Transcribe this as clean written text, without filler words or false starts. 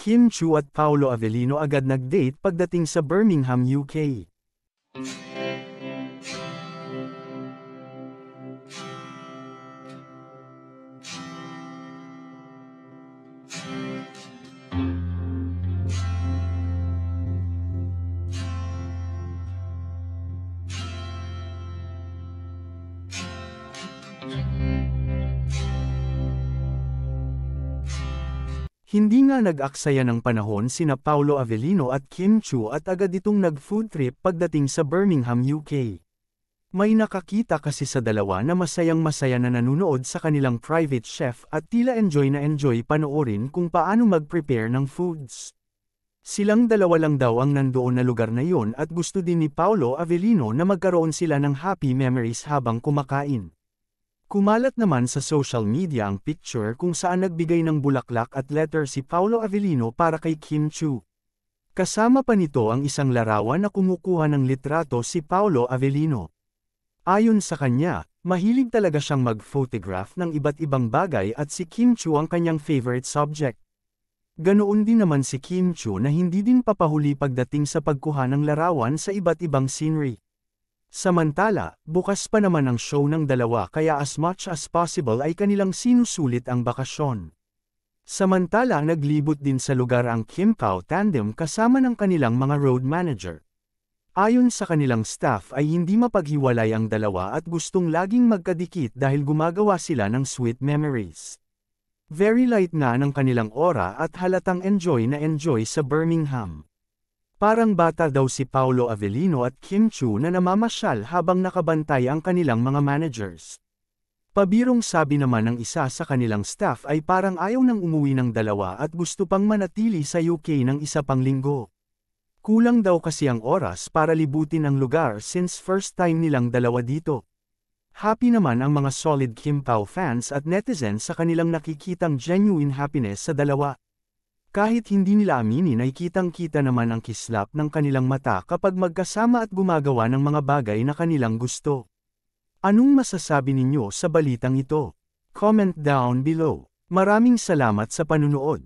Kim Chiu at Paolo Avellino agad nag-date pagdating sa Birmingham, UK. Hindi nga nag-aksaya ng panahon sina Paolo Avellino at Kim Chiu at agad itong nag-food trip pagdating sa Birmingham, UK. May nakakita kasi sa dalawa na masayang-masaya na nanunood sa kanilang private chef at tila enjoy na enjoy panoorin kung paano mag-prepare ng foods. Silang dalawa lang daw ang nandoon na lugar na yon at gusto din ni Paolo Avellino na magkaroon sila ng happy memories habang kumakain. Kumalat naman sa social media ang picture kung saan nagbigay ng bulaklak at letter si Paolo Avellino para kay Kim Chiu. Kasama pa nito ang isang larawan na kumukuha ng litrato si Paolo Avellino. Ayon sa kanya, mahilig talaga siyang mag-photograph ng iba't ibang bagay at si Kim Chiu ang kanyang favorite subject. Ganoon din naman si Kim Chiu na hindi din papahuli pagdating sa pagkuha ng larawan sa iba't ibang scenery. Samantala, bukas pa naman ang show ng dalawa kaya as much as possible ay kanilang sinusulit ang bakasyon. Samantala naglibot din sa lugar ang Kim Pao tandem kasama ng kanilang mga road manager. Ayon sa kanilang staff ay hindi mapaghiwalay ang dalawa at gustong laging magkadikit dahil gumagawa sila ng sweet memories. Very light nga ng kanilang aura at halatang enjoy na enjoy sa Birmingham. Parang bata daw si Paolo Avellino at Kim Chiu na namamasyal habang nakabantay ang kanilang mga managers. Pabirong sabi naman ng isa sa kanilang staff ay parang ayaw nang umuwi ng dalawa at gusto pang manatili sa UK ng isa pang linggo. Kulang daw kasi ang oras para libutin ang lugar since first time nilang dalawa dito. Happy naman ang mga solid Kim Pao fans at netizens sa kanilang nakikitang genuine happiness sa dalawa. Kahit hindi nila aminin ay kitang-kita naman ang kislap ng kanilang mata kapag magkasama at gumagawa ng mga bagay na kanilang gusto. Anong masasabi ninyo sa balitang ito? Comment down below. Maraming salamat sa panunood.